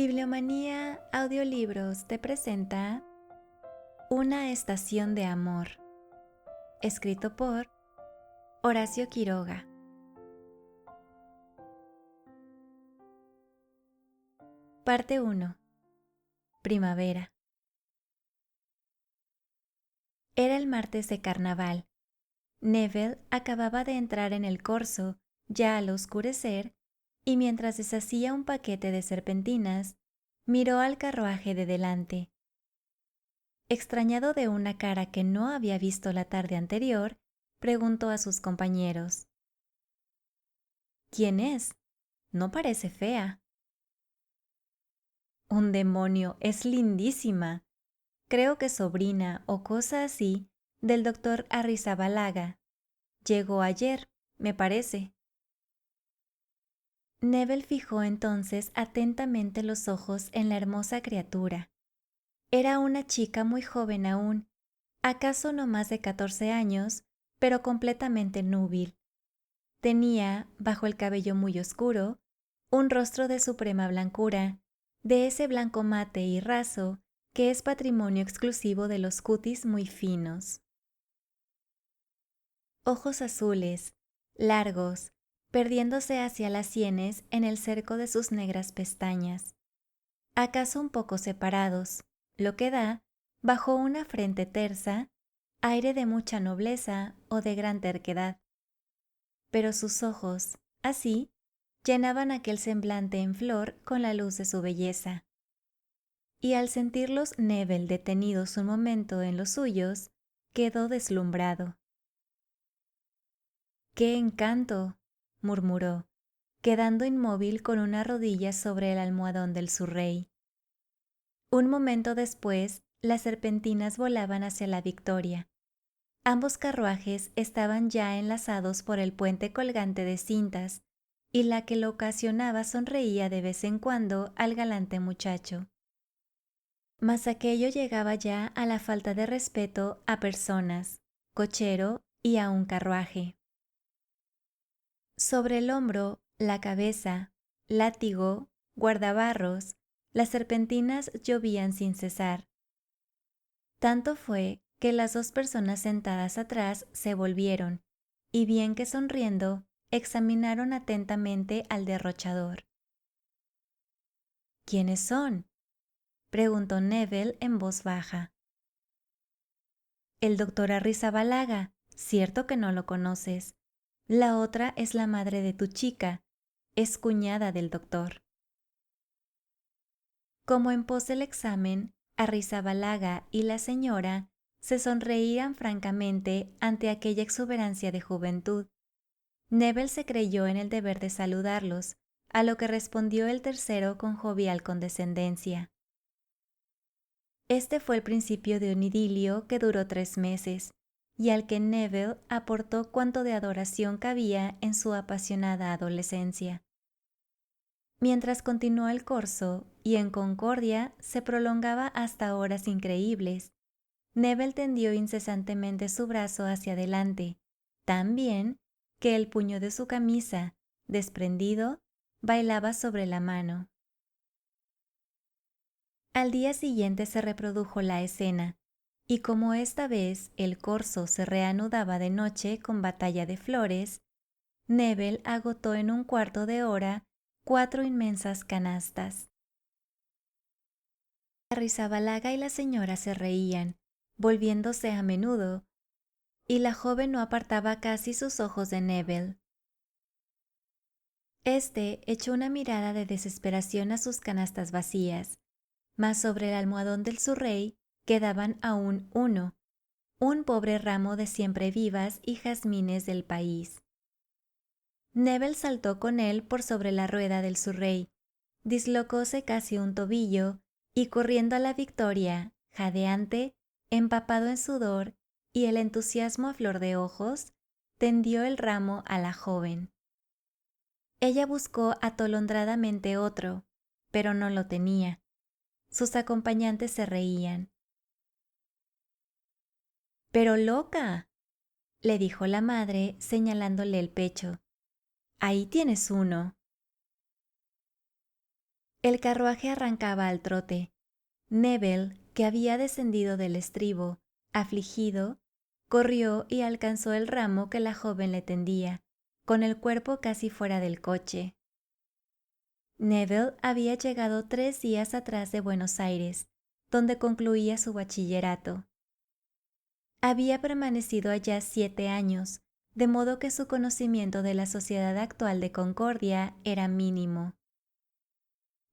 Bibliomanía Audiolibros te presenta Una estación de amor, escrito por Horacio Quiroga. Parte 1. Primavera. Era el martes de carnaval. Neville acababa de entrar en el corso, ya al oscurecer, y mientras deshacía un paquete de serpentinas, miró al carruaje de delante. Extrañado de una cara que no había visto la tarde anterior, preguntó a sus compañeros: ¿Quién es? No parece fea. Un demonio, es lindísima. Creo que sobrina o cosa así del doctor Arrizabalaga. Llegó ayer, me parece. Neville fijó entonces atentamente los ojos en la hermosa criatura. Era una chica muy joven aún, acaso no más de 14 años, pero completamente núbil. Tenía, bajo el cabello muy oscuro, un rostro de suprema blancura, de ese blanco mate y raso que es patrimonio exclusivo de los cutis muy finos. Ojos azules, largos, perdiéndose hacia las sienes en el cerco de sus negras pestañas, acaso un poco separados, lo que da, bajo una frente tersa, aire de mucha nobleza o de gran terquedad. Pero sus ojos, así, llenaban aquel semblante en flor con la luz de su belleza. Y al sentirlos Neville detenidos un momento en los suyos, quedó deslumbrado. ¡Qué encanto!, murmuró, quedando inmóvil con una rodilla sobre el almohadón del surrey. Un momento después, las serpentinas volaban hacia la Victoria. Ambos carruajes estaban ya enlazados por el puente colgante de cintas, y la que lo ocasionaba sonreía de vez en cuando al galante muchacho. Mas aquello llegaba ya a la falta de respeto a personas, cochero y a un carruaje. Sobre el hombro, la cabeza, látigo, guardabarros, las serpentinas llovían sin cesar. Tanto fue que las dos personas sentadas atrás se volvieron, y bien que sonriendo, examinaron atentamente al derrochador. ¿Quiénes son?, preguntó Neville en voz baja. El doctor Arrizabalaga, cierto que no lo conoces. La otra es la madre de tu chica, es cuñada del doctor. Como en pos del examen, Arrizabalaga y la señora se sonreían francamente ante aquella exuberancia de juventud. Neville se creyó en el deber de saludarlos, a lo que respondió el tercero con jovial condescendencia. Este fue el principio de un idilio que duró 3 meses, y al que Neville aportó cuanto de adoración cabía en su apasionada adolescencia. Mientras continuó el corso, y en concordia se prolongaba hasta horas increíbles, Neville tendió incesantemente su brazo hacia adelante, tan bien que el puño de su camisa, desprendido, bailaba sobre la mano. Al día siguiente se reprodujo la escena, y como esta vez el corso se reanudaba de noche con batalla de flores, Neville agotó en un cuarto de hora 4 inmensas canastas. Arrizabalaga y la señora se reían, volviéndose a menudo, y la joven no apartaba casi sus ojos de Neville. Este echó una mirada de desesperación a sus canastas vacías, mas sobre el almohadón del surrey quedaban aún uno, un pobre ramo de siemprevivas y jazmines del país. Neville saltó con él por sobre la rueda del surrey, dislocóse casi un tobillo y corriendo a la Victoria, jadeante, empapado en sudor y el entusiasmo a flor de ojos, tendió el ramo a la joven. Ella buscó atolondradamente otro, pero no lo tenía. Sus acompañantes se reían. «¡Pero loca!», le dijo la madre señalándole el pecho. «Ahí tienes uno». El carruaje arrancaba al trote. Neville, que había descendido del estribo, afligido, corrió y alcanzó el ramo que la joven le tendía, con el cuerpo casi fuera del coche. Neville había llegado 3 días atrás de Buenos Aires, donde concluía su bachillerato. Había permanecido allá 7 años, de modo que su conocimiento de la sociedad actual de Concordia era mínimo.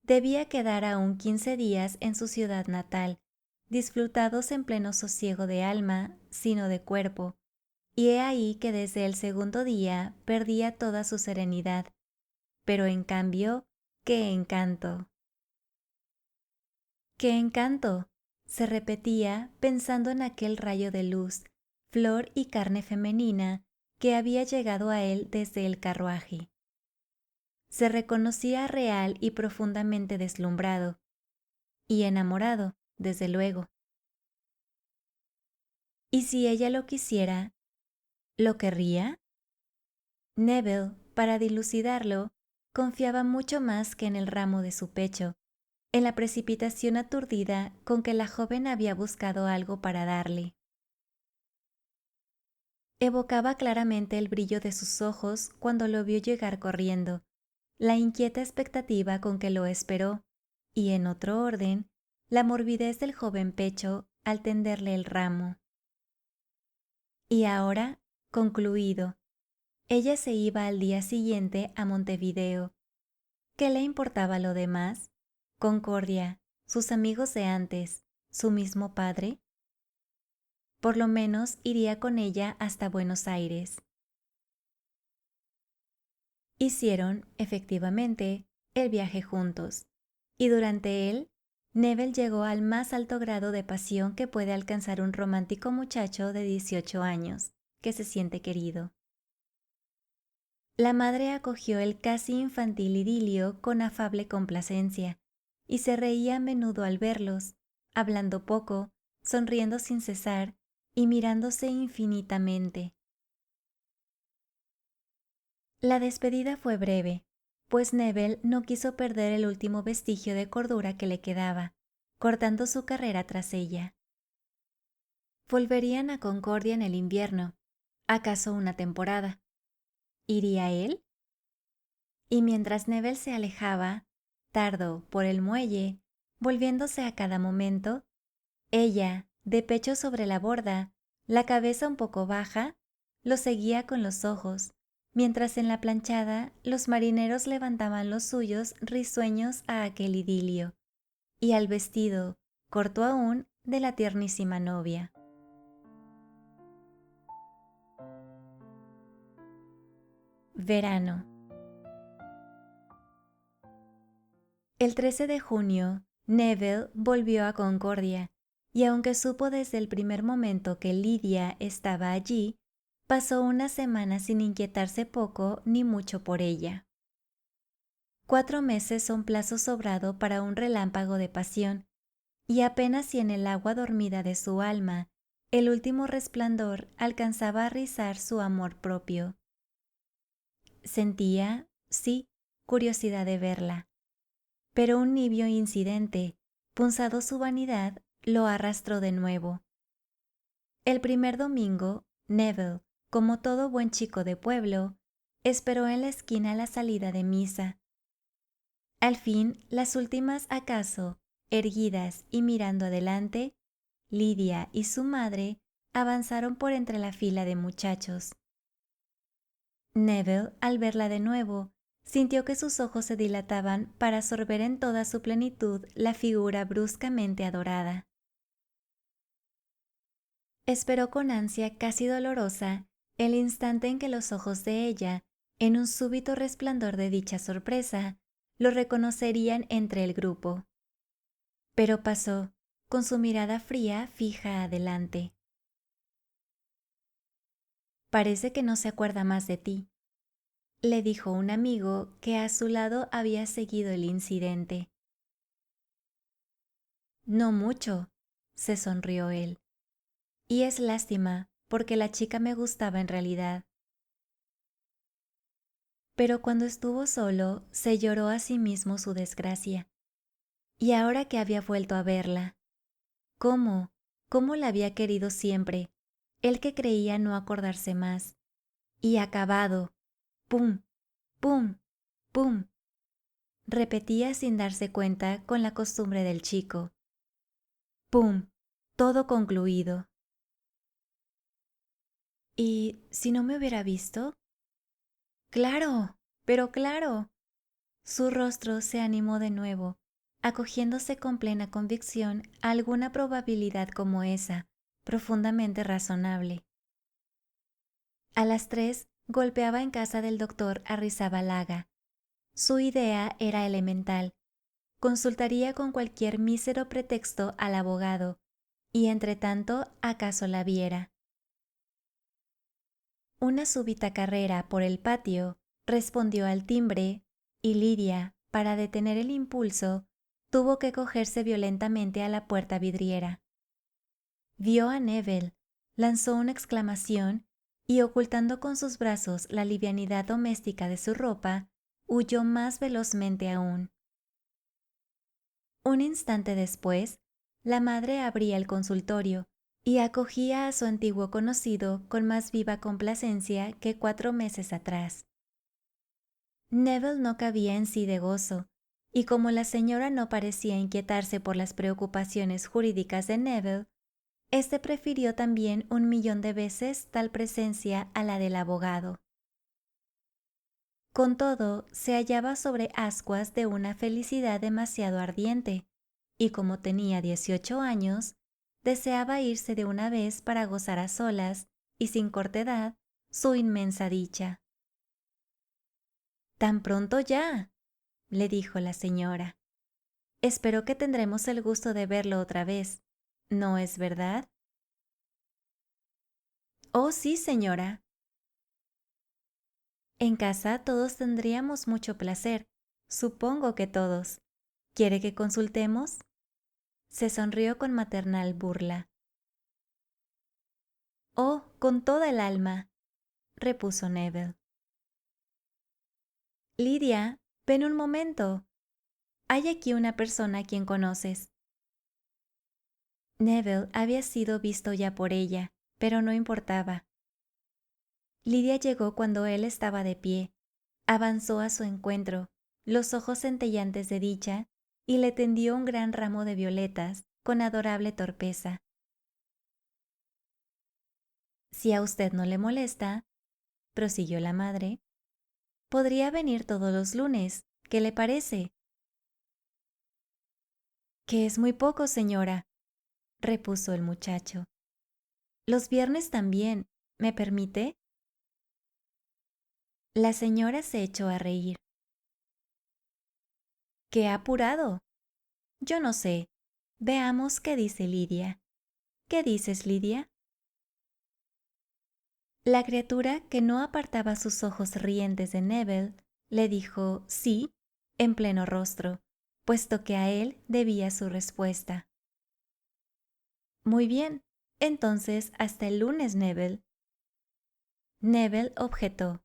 Debía quedar aún 15 días en su ciudad natal, disfrutados en pleno sosiego de alma, sino de cuerpo, y he ahí que desde el segundo día perdía toda su serenidad. Pero en cambio, ¡qué encanto! ¡Qué encanto! Se repetía pensando en aquel rayo de luz, flor y carne femenina que había llegado a él desde el carruaje. Se reconocía real y profundamente deslumbrado, y enamorado, desde luego. ¿Y si ella lo quisiera, lo querría? Neville, para dilucidarlo, confiaba mucho más que en el ramo de su pecho, en la precipitación aturdida con que la joven había buscado algo para darle. Evocaba claramente el brillo de sus ojos cuando lo vio llegar corriendo, la inquieta expectativa con que lo esperó, y en otro orden, la morbidez del joven pecho al tenderle el ramo. Y ahora, concluido, ella se iba al día siguiente a Montevideo. ¿Qué le importaba lo demás? Concordia, sus amigos de antes, su mismo padre. Por lo menos iría con ella hasta Buenos Aires. Hicieron, efectivamente, el viaje juntos, y durante él, Neville llegó al más alto grado de pasión que puede alcanzar un romántico muchacho de 18 años, que se siente querido. La madre acogió el casi infantil idilio con afable complacencia, y se reía a menudo al verlos, hablando poco, sonriendo sin cesar y mirándose infinitamente. La despedida fue breve, pues Neville no quiso perder el último vestigio de cordura que le quedaba, cortando su carrera tras ella. Volverían a Concordia en el invierno, acaso una temporada. ¿Iría él? Y mientras Neville se alejaba, tardo, por el muelle, volviéndose a cada momento, ella, de pecho sobre la borda, la cabeza un poco baja, lo seguía con los ojos, mientras en la planchada los marineros levantaban los suyos risueños a aquel idilio, y al vestido, corto aún, de la tiernísima novia. Verano. El 13 de junio, Neville volvió a Concordia, y aunque supo desde el primer momento que Lidia estaba allí, pasó una semana sin inquietarse poco ni mucho por ella. 4 meses son plazo sobrado para un relámpago de pasión, y apenas si en el agua dormida de su alma el último resplandor alcanzaba a rizar su amor propio. Sentía, sí, curiosidad de verla, pero un nibio incidente, punzado su vanidad, lo arrastró de nuevo. El primer domingo, Neville, como todo buen chico de pueblo, esperó en la esquina la salida de misa. Al fin, las últimas acaso, erguidas y mirando adelante, Lidia y su madre avanzaron por entre la fila de muchachos. Neville, al verla de nuevo, sintió que sus ojos se dilataban para absorber en toda su plenitud la figura bruscamente adorada. Esperó con ansia casi dolorosa el instante en que los ojos de ella, en un súbito resplandor de dicha sorpresa, lo reconocerían entre el grupo. Pero pasó, con su mirada fría fija adelante. «Parece que no se acuerda más de ti», le dijo un amigo que a su lado había seguido el incidente. «No mucho», se sonrió él. «Y es lástima, porque la chica me gustaba en realidad». Pero cuando estuvo solo, se lloró a sí mismo su desgracia, Y ahora que había vuelto a verla, ¿cómo? ¿Cómo la había querido siempre? Él que creía no acordarse más. Y acabado. ¡Pum! ¡Pum! ¡Pum! Repetía sin darse cuenta con la costumbre del chico. ¡Pum! Todo concluido. ¿Y si no me hubiera visto? ¡Claro! ¡Pero claro! Su rostro se animó de nuevo, acogiéndose con plena convicción a alguna probabilidad como esa, profundamente razonable. A las 3 golpeaba en casa del doctor Arrizabalaga. Su idea era elemental. Consultaría con cualquier mísero pretexto al abogado, y entretanto acaso la viera. Una súbita carrera por el patio respondió al timbre, y Lidia, para detener el impulso, tuvo que cogerse violentamente a la puerta vidriera. Vio a Neville, lanzó una exclamación y, ocultando con sus brazos la livianidad doméstica de su ropa, huyó más velozmente aún. Un instante después, la madre abría el consultorio y acogía a su antiguo conocido con más viva complacencia que 4 meses atrás. Neville no cabía en sí de gozo, y como la señora no parecía inquietarse por las preocupaciones jurídicas de Neville, éste prefirió también 1.000.000 de veces tal presencia a la del abogado. Con todo, se hallaba sobre ascuas de una felicidad demasiado ardiente, y como tenía 18 años, deseaba irse de una vez para gozar a solas y sin cortedad su inmensa dicha. «¿Tan pronto ya?», le dijo la señora. «Espero que tendremos el gusto de verlo otra vez, ¿no es verdad?». «Oh, sí, señora». «En casa todos tendríamos mucho placer, supongo que todos. ¿Quiere que consultemos?». Se sonrió con maternal burla. «Oh, con toda el alma», repuso Neville. «Lidia, ven un momento. Hay aquí una persona a quien conoces». Neville había sido visto ya por ella, pero no importaba. Lidia llegó cuando él estaba de pie, avanzó a su encuentro, los ojos centellantes de dicha, y le tendió un gran ramo de violetas con adorable torpeza. «Si a usted no le molesta», prosiguió la madre, «podría venir todos los lunes. ¿Qué le parece?». «Que es muy poco, señora», repuso el muchacho. «Los viernes también. ¿Me permite?». La señora se echó a reír. «¡Qué apurado! Yo no sé. Veamos qué dice Lidia». «¿Qué dices, Lidia?». La criatura, que no apartaba sus ojos rientes de Neville, le dijo sí en pleno rostro, puesto que a él debía su respuesta. «Muy bien, entonces hasta el lunes, Neville». Neville objetó.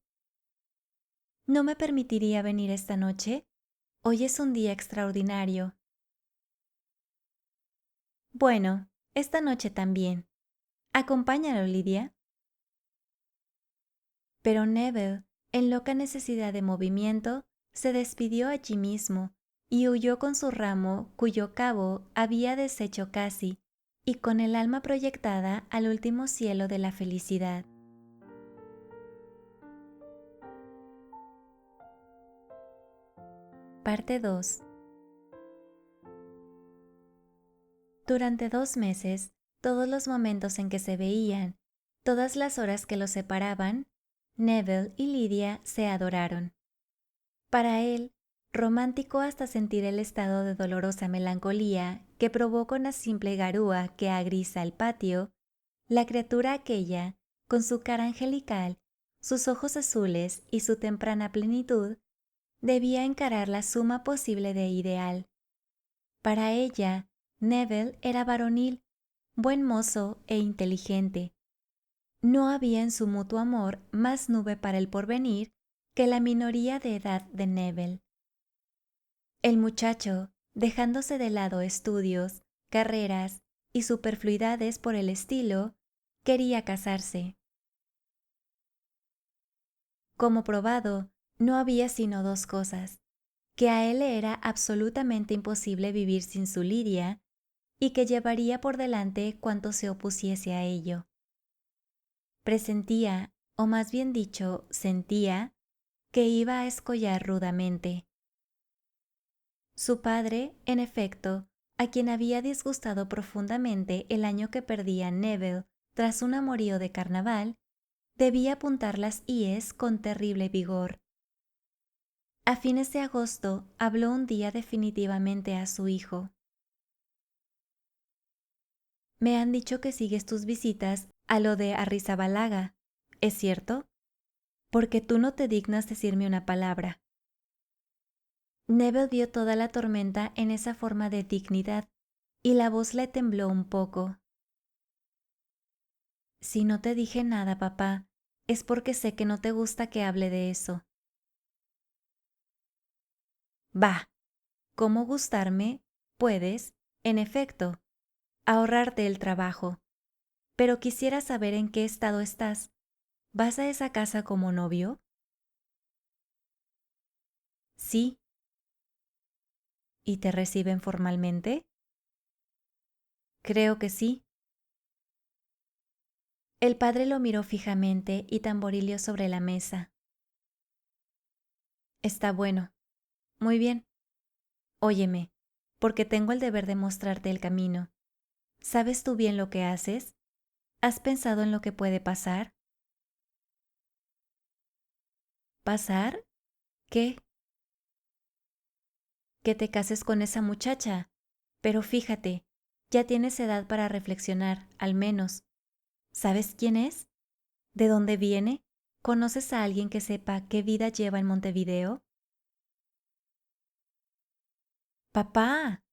«¿No me permitiría venir esta noche? Hoy es un día extraordinario». «Bueno, esta noche también. Acompáñalo, Lidia». Pero Neville, en loca necesidad de movimiento, se despidió allí mismo y huyó con su ramo cuyo cabo había deshecho casi, y con el alma proyectada al último cielo de la felicidad. Parte 2. Durante 2 meses, todos los momentos en que se veían, todas las horas que los separaban, Neville y Lidia se adoraron. Para él, romántico hasta sentir el estado de dolorosa melancolía que provoca una simple garúa que agrisa el patio, la criatura aquella, con su cara angelical, sus ojos azules y su temprana plenitud, debía encarar la suma posible de ideal. Para ella, Neville era varonil, buen mozo e inteligente. No había en su mutuo amor más nube para el porvenir que la minoría de edad de Neville. El muchacho, dejándose de lado estudios, carreras y superfluidades por el estilo, quería casarse. Como probado, no había sino dos cosas: que a él le era absolutamente imposible vivir sin su Lidia y que llevaría por delante cuanto se opusiese a ello. Presentía, o más bien dicho, sentía, que iba a escollar rudamente. Su padre, en efecto, a quien había disgustado profundamente el año que perdía Neville tras un amorío de carnaval, debía apuntar las íes con terrible vigor. A fines de agosto habló un día definitivamente a su hijo. Me han dicho que sigues tus visitas a lo de Arrizabalaga, ¿es cierto? Porque tú no te dignas decirme una palabra. Neville vio toda la tormenta en esa forma de dignidad, y la voz le tembló un poco. Si no te dije nada, papá, es porque sé que no te gusta que hable de eso. Bah, ¿cómo gustarme? Puedes, en efecto, ahorrarte el trabajo. Pero quisiera saber en qué estado estás. ¿Vas a esa casa como novio? Sí. ¿Y te reciben formalmente? Creo que sí. El padre lo miró fijamente y tamborileó sobre la mesa. Está bueno. Muy bien. Óyeme, porque tengo el deber de mostrarte el camino. ¿Sabes tú bien lo que haces? ¿Has pensado en lo que puede pasar? ¿Pasar? ¿Qué? Que te cases con esa muchacha. Pero fíjate, ya tienes edad para reflexionar, al menos. ¿Sabes quién es? ¿De dónde viene? ¿Conoces a alguien que sepa qué vida lleva en Montevideo? ¡Papá!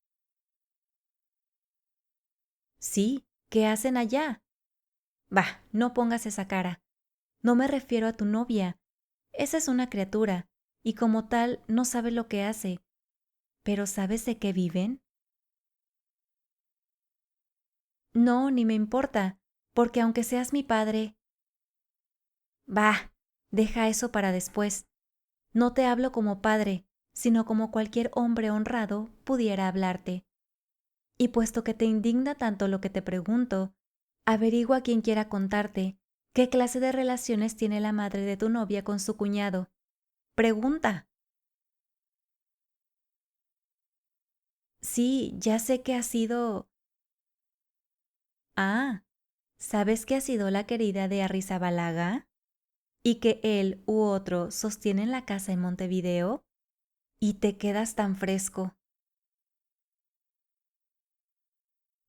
Sí, ¿qué hacen allá? Bah, no pongas esa cara. No me refiero a tu novia. Esa es una criatura, y como tal no sabe lo que hace. ¿Pero sabes de qué viven? No, ni me importa, porque aunque seas mi padre... Bah, deja eso para después. No te hablo como padre, sino como cualquier hombre honrado pudiera hablarte. Y puesto que te indigna tanto lo que te pregunto, averigua quien quiera contarte qué clase de relaciones tiene la madre de tu novia con su cuñado. Pregunta. Sí, ya sé que ha sido... Ah, ¿sabes que ha sido la querida de Arrizabalaga? ¿Y que él u otro sostienen la casa en Montevideo? Y te quedas tan fresco.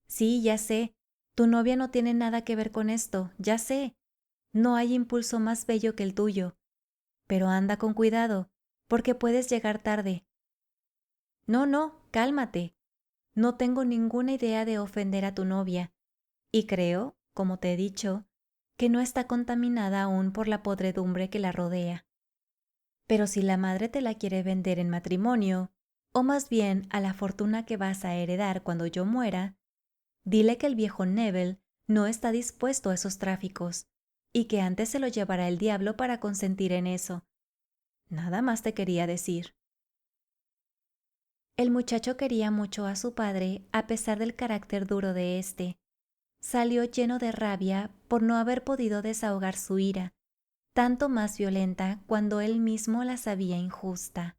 Sí, ya sé. Tu novia no tiene nada que ver con esto, ya sé. No hay impulso más bello que el tuyo. Pero anda con cuidado, porque puedes llegar tarde. No, no, cálmate. No tengo ninguna idea de ofender a tu novia. Y creo, como te he dicho, que no está contaminada aún por la podredumbre que la rodea. Pero si la madre te la quiere vender en matrimonio, o más bien a la fortuna que vas a heredar cuando yo muera, dile que el viejo Neville no está dispuesto a esos tráficos, y que antes se lo llevará el diablo para consentir en eso. Nada más te quería decir. El muchacho quería mucho a su padre a pesar del carácter duro de éste. Salió lleno de rabia por no haber podido desahogar su ira, tanto más violenta cuando él mismo la sabía injusta.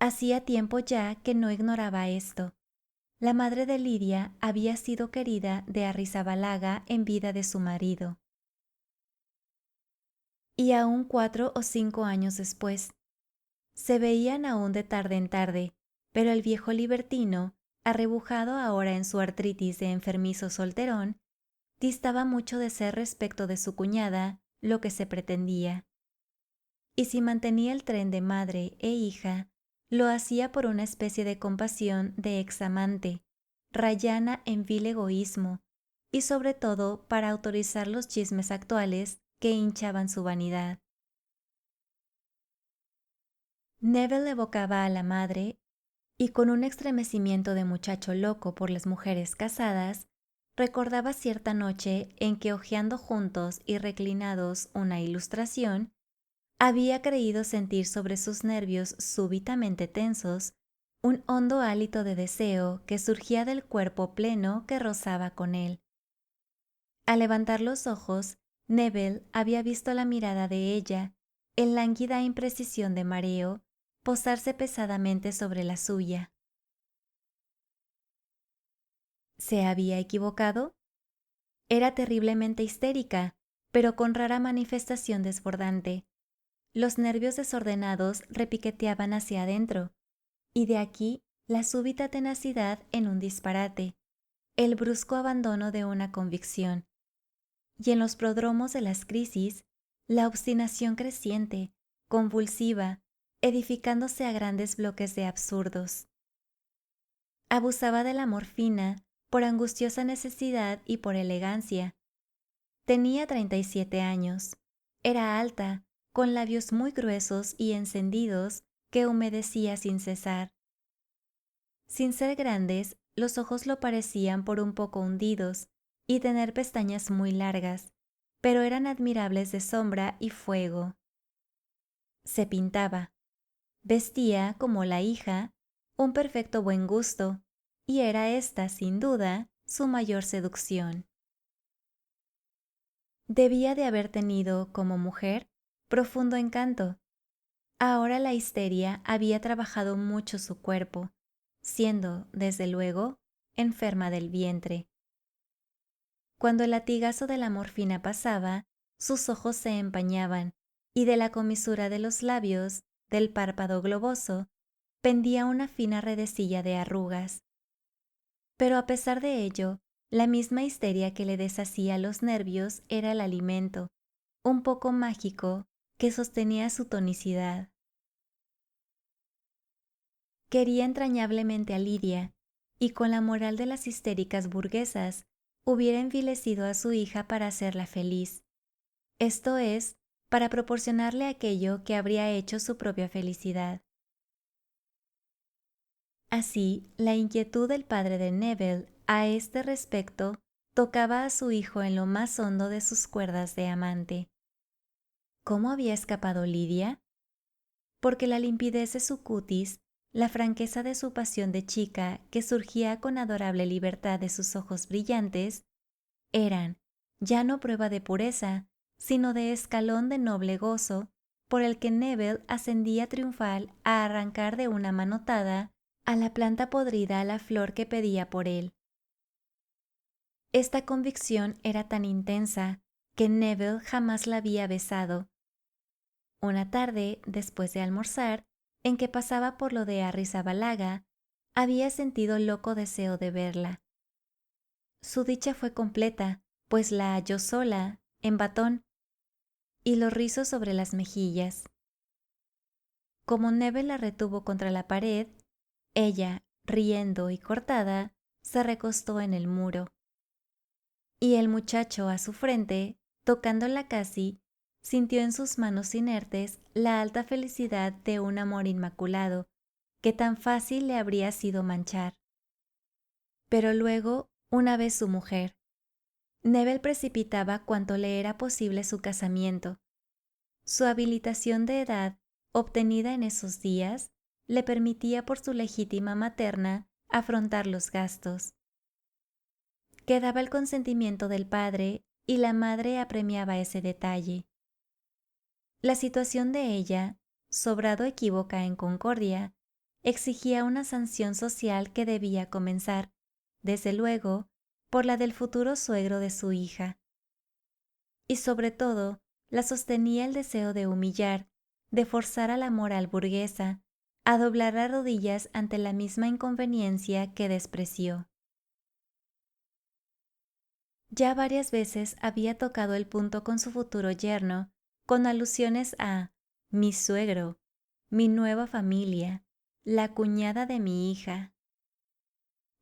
Hacía tiempo ya que no ignoraba esto. La madre de Lidia había sido querida de Arrizabalaga en vida de su marido. Y aún 4 o 5 años después, se veían aún de tarde en tarde, pero el viejo libertino, arrebujado ahora en su artritis de enfermizo solterón, distaba mucho de ser respecto de su cuñada lo que se pretendía. Y si mantenía el tren de madre e hija, lo hacía por una especie de compasión de examante, rayana en vil egoísmo, y sobre todo para autorizar los chismes actuales que hinchaban su vanidad. Neville evocaba a la madre y con un estremecimiento de muchacho loco por las mujeres casadas, recordaba cierta noche en que hojeando juntos y reclinados una ilustración, había creído sentir sobre sus nervios súbitamente tensos un hondo hálito de deseo que surgía del cuerpo pleno que rozaba con él. Al levantar los ojos, Neville había visto la mirada de ella, en lánguida imprecisión de mareo, posarse pesadamente sobre la suya. ¿Se había equivocado? Era terriblemente histérica, pero con rara manifestación desbordante. Los nervios desordenados repiqueteaban hacia adentro, y de aquí la súbita tenacidad en un disparate, el brusco abandono de una convicción. Y en los prodromos de las crisis, la obstinación creciente, convulsiva, edificándose a grandes bloques de absurdos. Abusaba de la morfina por angustiosa necesidad y por elegancia. Tenía 37 años. Era alta, con labios muy gruesos y encendidos que humedecía sin cesar. Sin ser grandes, los ojos lo parecían por un poco hundidos y tener pestañas muy largas, pero eran admirables de sombra y fuego. Se pintaba. Vestía, como la hija, un perfecto buen gusto, y era esta, sin duda, su mayor seducción. Debía de haber tenido, como mujer, profundo encanto. Ahora la histeria había trabajado mucho su cuerpo, siendo, desde luego, enferma del vientre. Cuando el latigazo de la morfina pasaba, sus ojos se empañaban, y de la comisura de los labios, del párpado globoso, pendía una fina redecilla de arrugas. Pero a pesar de ello, la misma histeria que le deshacía los nervios era el alimento, un poco mágico, que sostenía su tonicidad. Quería entrañablemente a Lidia, y con la moral de las histéricas burguesas, hubiera envilecido a su hija para hacerla feliz, esto es, para proporcionarle aquello que habría hecho su propia felicidad. Así, la inquietud del padre de Neville a este respecto tocaba a su hijo en lo más hondo de sus cuerdas de amante. ¿Cómo había escapado Lidia? Porque la limpidez de su cutis, la franqueza de su pasión de chica que surgía con adorable libertad de sus ojos brillantes, eran, ya no prueba de pureza, sino de escalón de noble gozo, por el que Neville ascendía triunfal a arrancar de una manotada a la planta podrida a la flor que pedía por él. Esta convicción era tan intensa que Neville jamás la había besado. Una tarde, después de almorzar, en que pasaba por lo de Arrizabalaga, había sentido loco deseo de verla. Su dicha fue completa, pues la halló sola, en batón, y los rizos sobre las mejillas. Como Neville la retuvo contra la pared, ella, riendo y cortada, se recostó en el muro. Y el muchacho a su frente, tocándola casi, sintió en sus manos inertes la alta felicidad de un amor inmaculado, que tan fácil le habría sido manchar. Pero luego, una vez su mujer, Neville precipitaba cuanto le era posible su casamiento. Su habilitación de edad, obtenida en esos días, le permitía por su legítima materna afrontar los gastos. Quedaba el consentimiento del padre y la madre apremiaba ese detalle. La situación de ella, sobrado equívoca en concordia, exigía una sanción social que debía comenzar, desde luego, por la del futuro suegro de su hija. Y sobre todo, la sostenía el deseo de humillar, de forzar a la moral burguesa, a doblar las rodillas ante la misma inconveniencia que despreció. Ya varias veces había tocado el punto con su futuro yerno, con alusiones a mi suegro, mi nueva familia, la cuñada de mi hija.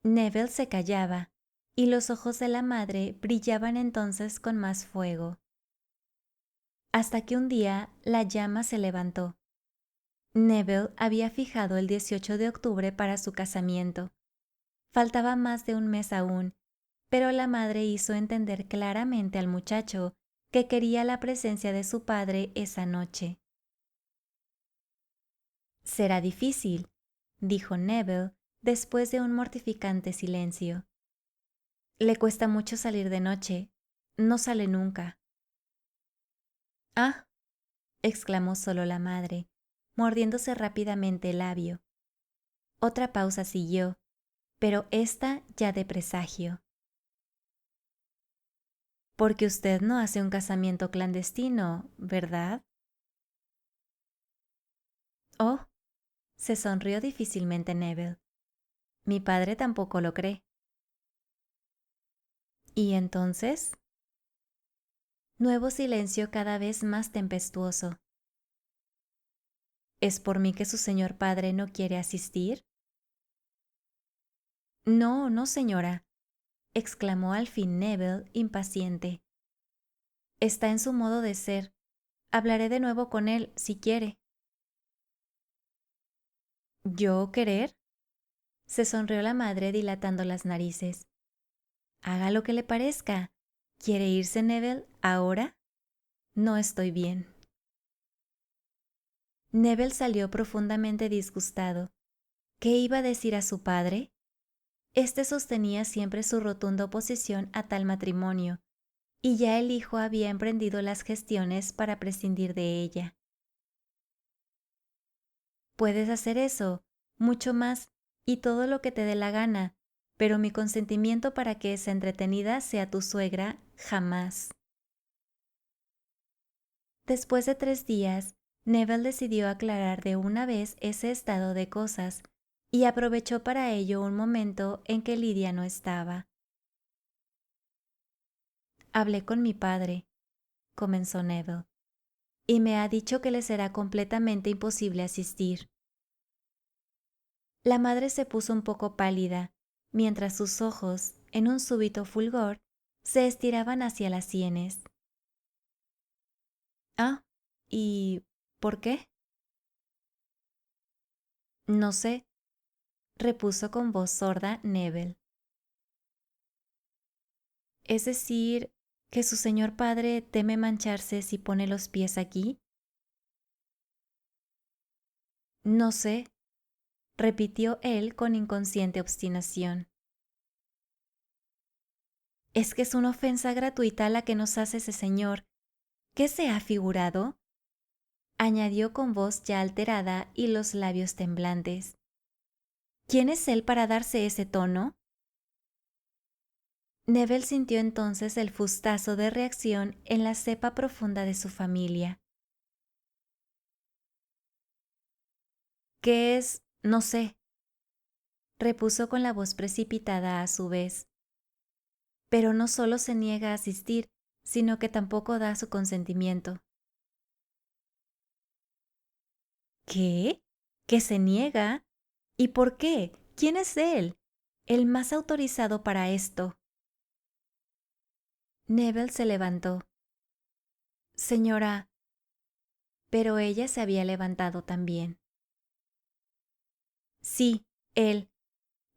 Neville se callaba, y los ojos de la madre brillaban entonces con más fuego. Hasta que un día la llama se levantó. Neville había fijado el 18 de octubre para su casamiento. Faltaba más de un mes aún, pero la madre hizo entender claramente al muchacho que quería la presencia de su padre esa noche. «Será difícil», dijo Neville después de un mortificante silencio. «Le cuesta mucho salir de noche. No sale nunca». «Ah», exclamó solo la madre, mordiéndose rápidamente el labio. Otra pausa siguió, pero esta ya de presagio. «Porque usted no hace un casamiento clandestino, ¿verdad?» «Oh», se sonrió difícilmente Neville. «Mi padre tampoco lo cree». «¿Y entonces?» Nuevo silencio cada vez más tempestuoso. ¿Es por mí que su señor padre no quiere asistir? No, no, señora, exclamó al fin Neville, impaciente. Está en su modo de ser. Hablaré de nuevo con él, si quiere. ¿Yo querer? Se sonrió la madre dilatando las narices. Haga lo que le parezca. ¿Quiere irse, Neville, ahora? No estoy bien. Neville salió profundamente disgustado. ¿Qué iba a decir a su padre? Este sostenía siempre su rotunda oposición a tal matrimonio, y ya el hijo había emprendido las gestiones para prescindir de ella. Puedes hacer eso, mucho más, y todo lo que te dé la gana, pero mi consentimiento para que esa entretenida sea tu suegra, jamás. Después de 3 días, Neville decidió aclarar de una vez ese estado de cosas, y aprovechó para ello un momento en que Lidia no estaba. Hablé con mi padre, comenzó Neville, y me ha dicho que le será completamente imposible asistir. La madre se puso un poco pálida, mientras sus ojos, en un súbito fulgor, se estiraban hacia las sienes. Ah, ¿y por qué? No sé, repuso con voz sorda Neville. ¿Es decir, que su señor padre teme mancharse si pone los pies aquí? No sé, repitió él con inconsciente obstinación. Es que es una ofensa gratuita la que nos hace ese señor. ¿Qué se ha figurado? Añadió con voz ya alterada y los labios temblantes. ¿Quién es él para darse ese tono? Neville sintió entonces el fustazo de reacción en la cepa profunda de su familia. ¿Qué es? No sé, repuso con la voz precipitada a su vez. Pero no solo se niega a asistir, sino que tampoco da su consentimiento. ¿Qué? ¿Que se niega? ¿Y por qué? ¿Quién es él? El más autorizado para esto. Neville se levantó. Señora, pero ella se había levantado también. Sí, él.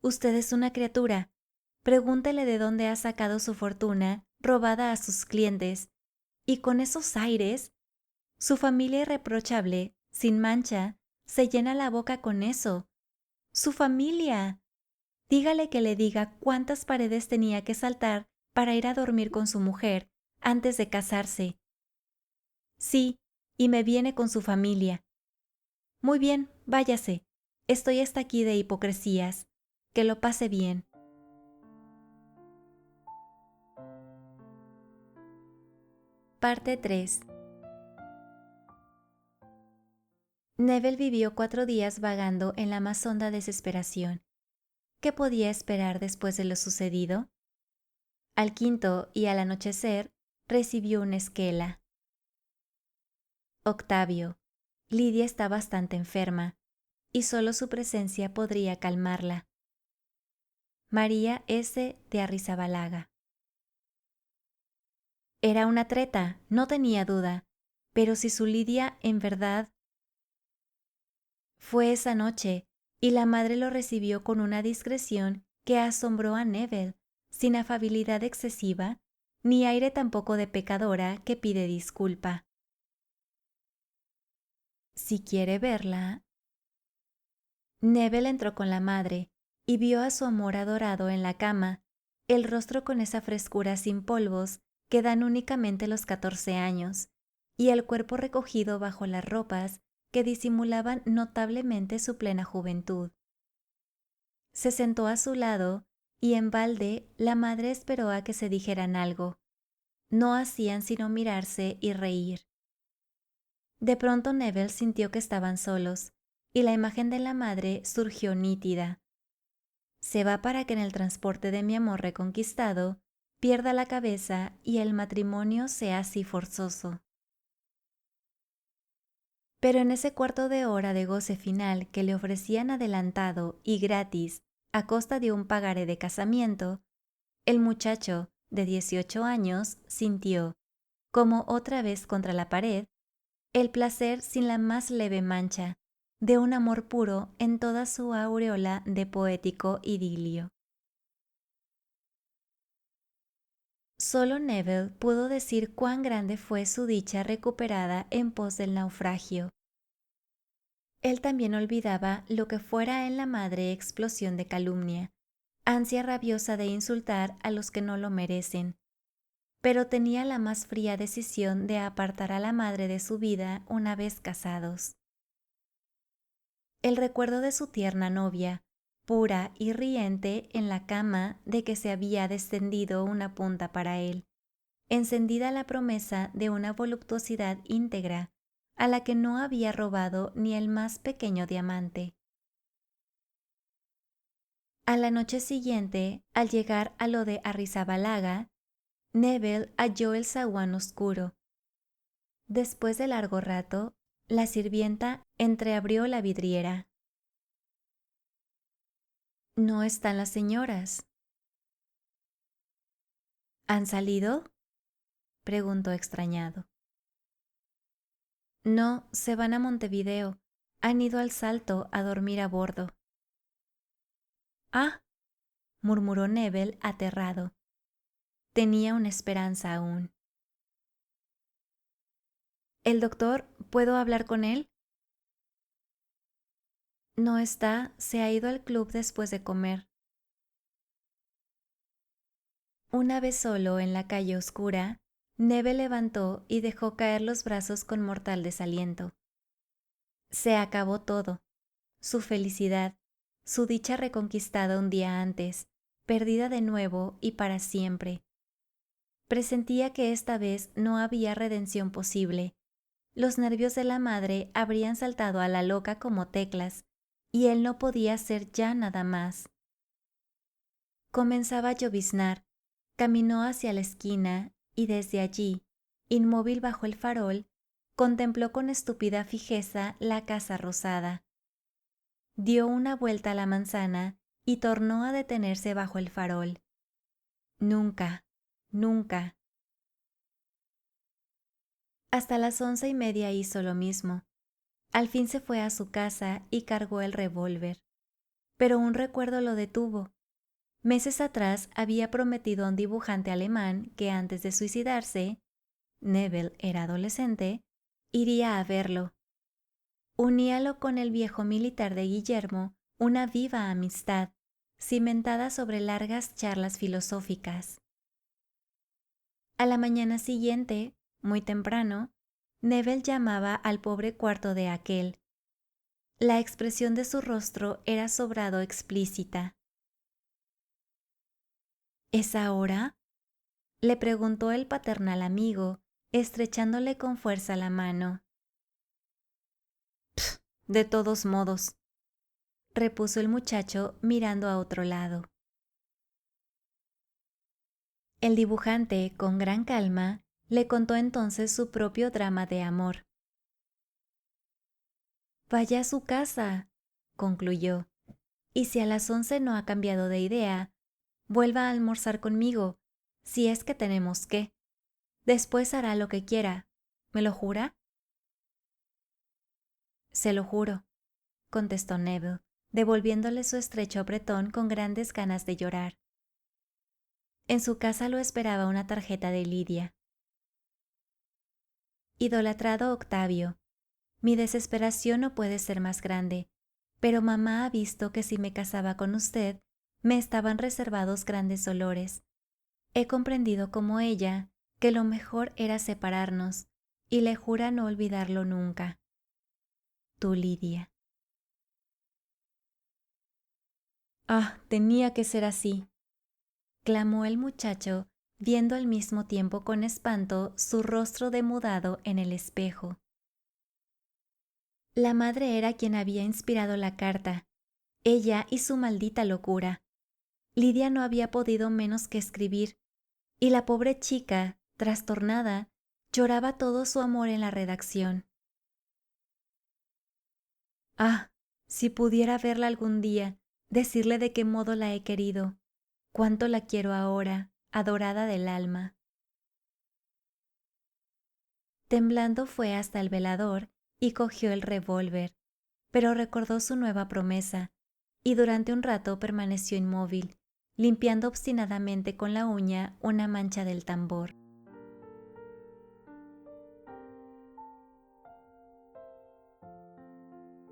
Usted es una criatura. Pregúntele de dónde ha sacado su fortuna, robada a sus clientes. Y con esos aires, su familia irreprochable, sin mancha, se llena la boca con eso. ¡Su familia! Dígale que le diga cuántas paredes tenía que saltar para ir a dormir con su mujer antes de casarse. Sí, y me viene con su familia. Muy bien, váyase. Estoy hasta aquí de hipocresías. Que lo pase bien. Parte 3. Neville vivió 4 días vagando en la más honda desesperación. ¿Qué podía esperar después de lo sucedido? Al quinto y al anochecer, recibió una esquela. Octavio, Lidia está bastante enferma, y solo su presencia podría calmarla. María S. de Arrizabalaga. Era una treta, no tenía duda, pero si su Lidia en verdad Fue esa noche, y la madre lo recibió con una discreción que asombró a Neville, sin afabilidad excesiva, ni aire tampoco de pecadora que pide disculpa. Si quiere verla. Neville entró con la madre y vio a su amor adorado en la cama, el rostro con esa frescura sin polvos que dan únicamente los 14 años, y el cuerpo recogido bajo las ropas que disimulaban notablemente su plena juventud. Se sentó a su lado y en balde la madre esperó a que se dijeran algo. No hacían sino mirarse y reír. De pronto Neville sintió que estaban solos, y la imagen de la madre surgió nítida. Se va para que en el transporte de mi amor reconquistado pierda la cabeza y el matrimonio sea así forzoso. Pero en ese cuarto de hora de goce final que le ofrecían adelantado y gratis a costa de un pagaré de casamiento, el muchacho, de 18 años, sintió, como otra vez contra la pared, el placer sin la más leve mancha, de un amor puro en toda su aureola de poético idilio. Solo Neville pudo decir cuán grande fue su dicha recuperada en pos del naufragio. Él también olvidaba lo que fuera en la madre explosión de calumnia, ansia rabiosa de insultar a los que no lo merecen, pero tenía la más fría decisión de apartar a la madre de su vida una vez casados. El recuerdo de su tierna novia, pura y riente en la cama de que se había descendido una punta para él, encendida la promesa de una voluptuosidad íntegra, a la que no había robado ni el más pequeño diamante. A la noche siguiente, al llegar a lo de Arrizabalaga, Neville halló el zaguán oscuro. Después de largo rato, la sirvienta entreabrió la vidriera. No están las señoras. ¿Han salido?, preguntó extrañado. No, se van a Montevideo. Han ido al Salto a dormir a bordo. Ah, murmuró Neville aterrado. Tenía una esperanza aún. ¿El doctor? ¿Puedo hablar con él? No está, se ha ido al club después de comer. Una vez solo en la calle oscura, Neville levantó y dejó caer los brazos con mortal desaliento. Se acabó todo. Su felicidad, su dicha reconquistada un día antes, perdida de nuevo y para siempre. Presentía que esta vez no había redención posible. Los nervios de la madre habrían saltado a la loca como teclas, y él no podía hacer ya nada más. Comenzaba a lloviznar, caminó hacia la esquina y desde allí, inmóvil bajo el farol, contempló con estúpida fijeza la casa rosada. Dio una vuelta a la manzana y tornó a detenerse bajo el farol. Nunca, nunca. Hasta las 11:30 hizo lo mismo. Al fin se fue a su casa y cargó el revólver. Pero un recuerdo lo detuvo. Meses atrás había prometido a un dibujante alemán que antes de suicidarse, Neville era adolescente, iría a verlo. Uníalo con el viejo militar de Guillermo una viva amistad, cimentada sobre largas charlas filosóficas. A la mañana siguiente, muy temprano, Neville llamaba al pobre cuarto de aquel. La expresión de su rostro era sobrado explícita. ¿Es ahora?, le preguntó el paternal amigo, estrechándole con fuerza la mano. «Pff, de todos modos», repuso el muchacho mirando a otro lado. El dibujante, con gran calma, le contó entonces su propio drama de amor. «Vaya a su casa», concluyó, «y si a las 11 no ha cambiado de idea, vuelva a almorzar conmigo, si es que tenemos que. Después hará lo que quiera. ¿Me lo jura?». «Se lo juro». contestó Neville, devolviéndole su estrecho apretón con grandes ganas de llorar. En su casa lo esperaba una tarjeta de Lidia. Idolatrado Octavio, mi desesperación no puede ser más grande, pero mamá ha visto que si me casaba con usted, me estaban reservados grandes dolores. He comprendido como ella que lo mejor era separarnos, y le jura no olvidarlo nunca. Tu Lidia. Ah, tenía que ser así, clamó el muchacho, viendo al mismo tiempo con espanto su rostro demudado en el espejo. La madre era quien había inspirado la carta, ella y su maldita locura. Lidia no había podido menos que escribir, y la pobre chica, trastornada, lloraba todo su amor en la redacción. Ah, si pudiera verla algún día, decirle de qué modo la he querido, cuánto la quiero ahora, adorada del alma. Temblando fue hasta el velador y cogió el revólver, pero recordó su nueva promesa, y durante un rato permaneció inmóvil, limpiando obstinadamente con la uña una mancha del tambor.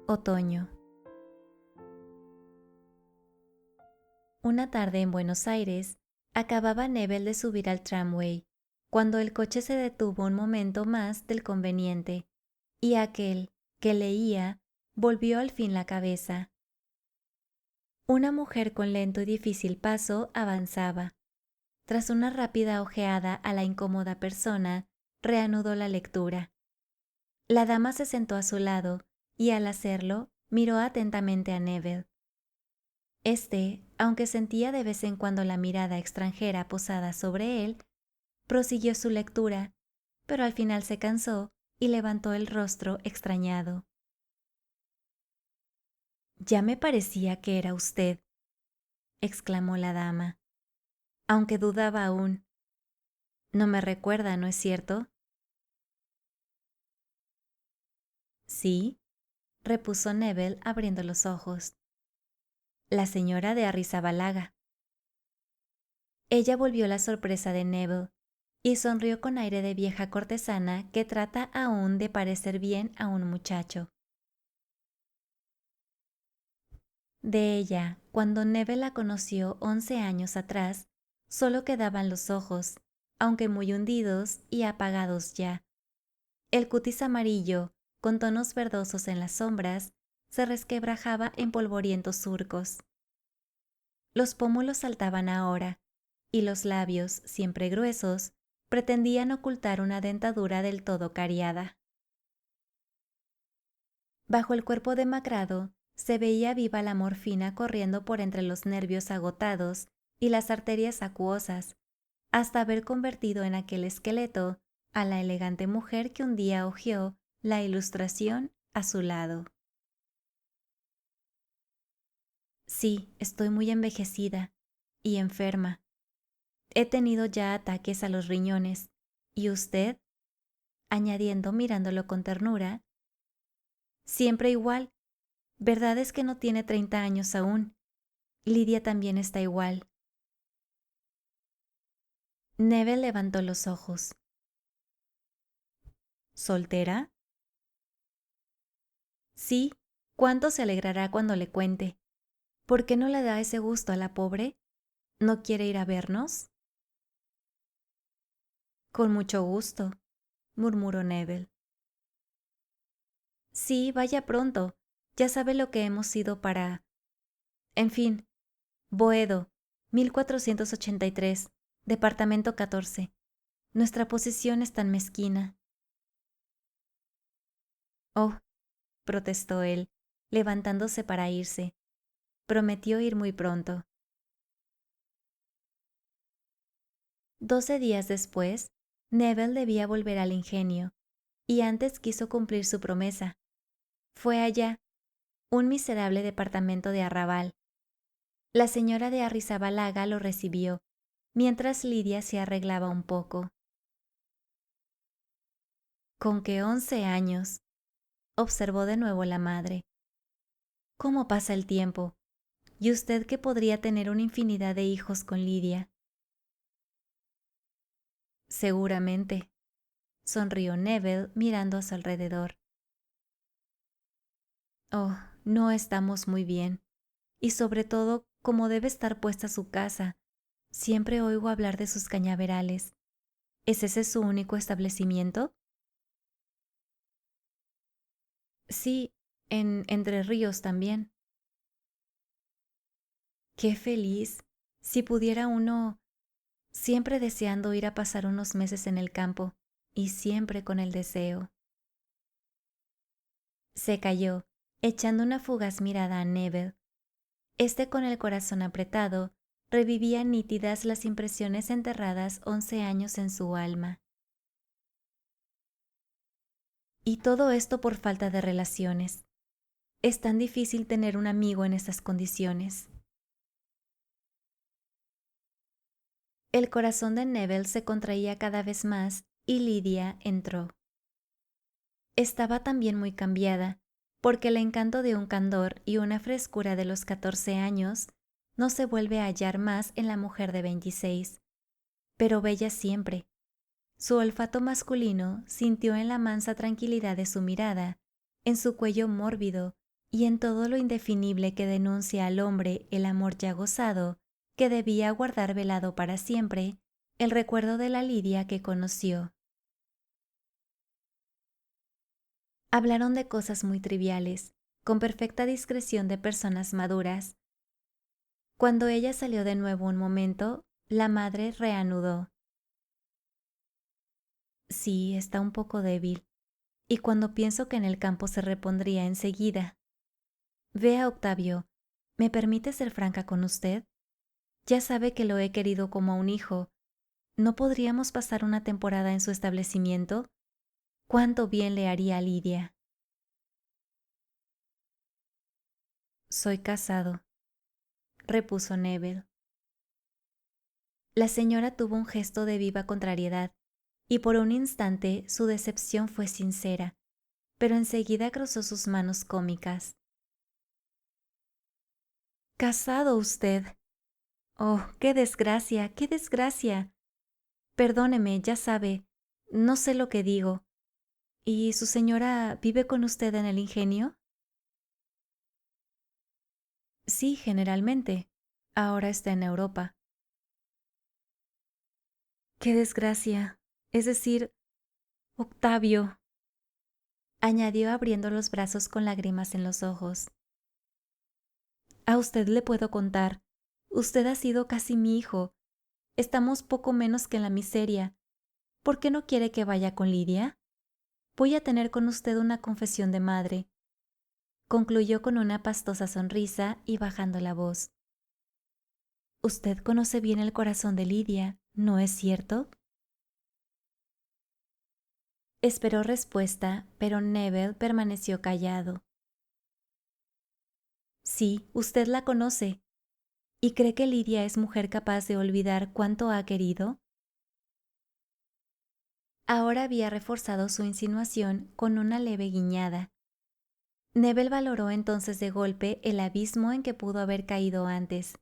Otoño. Una tarde en Buenos Aires, acababa Neville de subir al tramway, cuando el coche se detuvo un momento más del conveniente, y aquel, que leía, volvió al fin la cabeza. Una mujer con lento y difícil paso avanzaba. Tras una rápida ojeada a la incómoda persona, reanudó la lectura. La dama se sentó a su lado, y al hacerlo, miró atentamente a Neville. Este, aunque sentía de vez en cuando la mirada extranjera posada sobre él, prosiguió su lectura, pero al final se cansó y levantó el rostro extrañado. Ya me parecía que era usted, exclamó la dama, aunque dudaba aún. No me recuerda, ¿no es cierto? Sí, repuso Neville abriendo los ojos. La señora de Arrizabalaga. Ella volvió la sorpresa de Neville y sonrió con aire de vieja cortesana que trata aún de parecer bien a un muchacho. De ella, cuando Neville la conoció 11 años atrás, solo quedaban los ojos, aunque muy hundidos y apagados ya. El cutis amarillo, con tonos verdosos en las sombras, se resquebrajaba en polvorientos surcos. Los pómulos saltaban ahora, y los labios, siempre gruesos, pretendían ocultar una dentadura del todo cariada. Bajo el cuerpo demacrado se veía viva la morfina corriendo por entre los nervios agotados y las arterias acuosas, hasta haber convertido en aquel esqueleto a la elegante mujer que un día hojeó la Ilustración a su lado. Sí, estoy muy envejecida y enferma. He tenido ya ataques a los riñones. ¿Y usted? Añadiendo mirándolo con ternura. Siempre igual. Verdad es que no tiene 30 años aún. Lidia también está igual. Neville levantó los ojos. ¿Soltera? Sí. ¿Cuánto se alegrará cuando le cuente? ¿Por qué no le da ese gusto a la pobre? ¿No quiere ir a vernos? Con mucho gusto, murmuró Neville. Sí, vaya pronto. Ya sabe lo que hemos sido para... En fin, Boedo, 1483, departamento 14. Nuestra posición es tan mezquina. Oh, protestó él, levantándose para irse. Prometió ir muy pronto. 12 días después, Neville debía volver al ingenio, y antes quiso cumplir su promesa. Fue allá, un miserable departamento de arrabal. La señora de Arrizabalaga lo recibió, mientras Lidia se arreglaba un poco. Con que 11 años, observó de nuevo la madre. ¿Cómo pasa el tiempo? Y usted que podría tener una infinidad de hijos con Lidia. Seguramente, sonrió Neville mirando a su alrededor. Oh, no estamos muy bien. Y sobre todo, como debe estar puesta su casa. Siempre oigo hablar de sus cañaverales. ¿Es ese su único establecimiento? Sí, en Entre Ríos también. ¡Qué feliz! Si pudiera uno, siempre deseando ir a pasar unos meses en el campo, y siempre con el deseo. Se calló, echando una fugaz mirada a Neville. Este, con el corazón apretado, revivía nítidas las impresiones enterradas 11 años en su alma. Y todo esto por falta de relaciones. Es tan difícil tener un amigo en estas condiciones. El corazón de Neville se contraía cada vez más y Lidia entró. Estaba también muy cambiada, porque el encanto de un candor y una frescura de los 14 años no se vuelve a hallar más en la mujer de 26, pero bella siempre. Su olfato masculino sintió en la mansa tranquilidad de su mirada, en su cuello mórbido y en todo lo indefinible que denuncia al hombre el amor ya gozado, que debía guardar velado para siempre el recuerdo de la Lidia que conoció. Hablaron de cosas muy triviales, con perfecta discreción de personas maduras. Cuando ella salió de nuevo un momento, la madre reanudó. Sí, está un poco débil, y cuando pienso que en el campo se repondría enseguida. Vea, Octavio, ¿me permite ser franca con usted? Ya sabe que lo he querido como a un hijo. ¿No podríamos pasar una temporada en su establecimiento? ¿Cuánto bien le haría a Lidia? Soy casado, repuso Neville. La señora tuvo un gesto de viva contrariedad, y por un instante su decepción fue sincera, pero enseguida cruzó sus manos cómicas. ¿Casado usted? Oh, qué desgracia, qué desgracia. Perdóneme, ya sabe, no sé lo que digo. ¿Y su señora vive con usted en el ingenio? Sí, generalmente. Ahora está en Europa. ¡Qué desgracia! Es decir, Octavio, añadió abriendo los brazos con lágrimas en los ojos. A usted le puedo contar. Usted ha sido casi mi hijo. Estamos poco menos que en la miseria. ¿Por qué no quiere que vaya con Lidia? Voy a tener con usted una confesión de madre. Concluyó con una pastosa sonrisa y bajando la voz. Usted conoce bien el corazón de Lidia, ¿no es cierto? Esperó respuesta, pero Neville permaneció callado. Sí, usted la conoce. ¿Y cree que Lidia es mujer capaz de olvidar cuánto ha querido? Ahora había reforzado su insinuación con una leve guiñada. Neville valoró entonces de golpe el abismo en que pudo haber caído antes.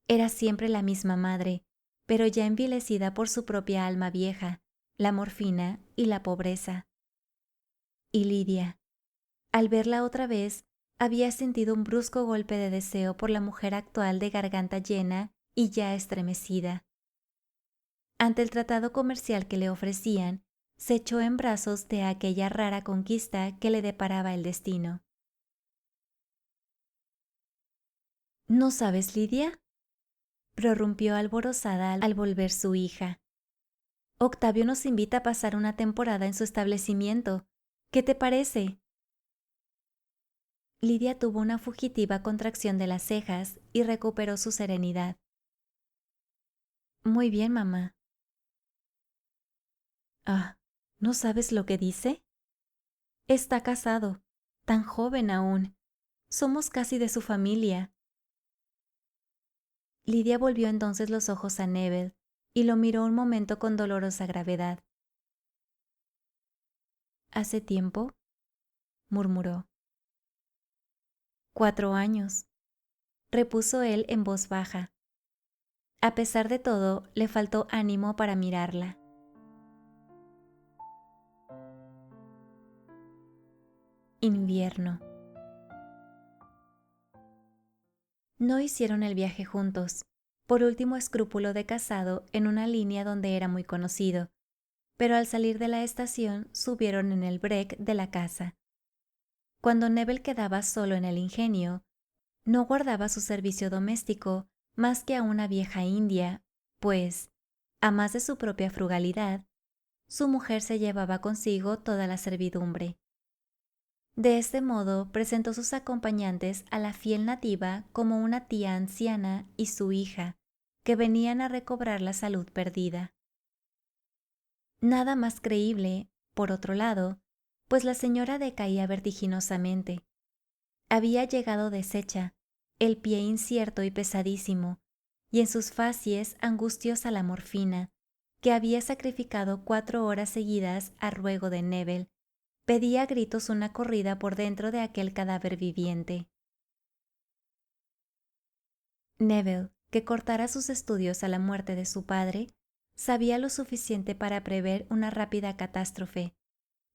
Era siempre la misma madre, pero ya envilecida por su propia alma vieja, la morfina y la pobreza. Y Lidia, al verla otra vez, había sentido un brusco golpe de deseo por la mujer actual de garganta llena y ya estremecida. Ante el tratado comercial que le ofrecían, se echó en brazos de aquella rara conquista que le deparaba el destino. ¿No sabes, Lidia?, prorrumpió alborozada al volver su hija. Octavio nos invita a pasar una temporada en su establecimiento. ¿Qué te parece? Lidia tuvo una fugitiva contracción de las cejas y recuperó su serenidad. Muy bien, mamá. Ah, ¿no sabes lo que dice? Está casado, tan joven aún. Somos casi de su familia. Lidia volvió entonces los ojos a Neville y lo miró un momento con dolorosa gravedad. ¿Hace tiempo?, murmuró. 4 años, repuso él en voz baja. A pesar de todo, le faltó ánimo para mirarla. Invierno. No hicieron el viaje juntos, por último escrúpulo de casado en una línea donde era muy conocido, pero al salir de la estación subieron en el break de la casa. Cuando Neville quedaba solo en el ingenio, no guardaba su servicio doméstico más que a una vieja india, pues, a más de su propia frugalidad, su mujer se llevaba consigo toda la servidumbre. De este modo presentó sus acompañantes a la fiel nativa como una tía anciana y su hija, que venían a recobrar la salud perdida. Nada más creíble, por otro lado, pues la señora decaía vertiginosamente. Había llegado deshecha, el pie incierto y pesadísimo, y en sus facies angustiosa la morfina, que había sacrificado 4 horas seguidas a ruego de Neville. Pedía a gritos una corrida por dentro de aquel cadáver viviente. Neville, que cortara sus estudios a la muerte de su padre, sabía lo suficiente para prever una rápida catástrofe.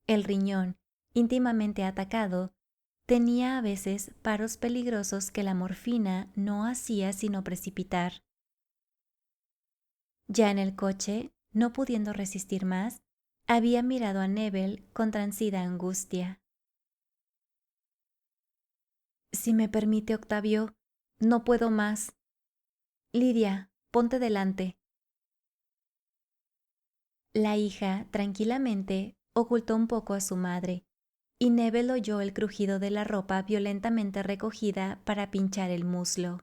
El riñón, íntimamente atacado, tenía a veces paros peligrosos que la morfina no hacía sino precipitar. Ya en el coche, no pudiendo resistir más, había mirado a Neville con transida angustia. Si me permite, Octavio, no puedo más. Lidia, ponte delante. La hija, tranquilamente, ocultó un poco a su madre, y Neville oyó el crujido de la ropa violentamente recogida para pinchar el muslo.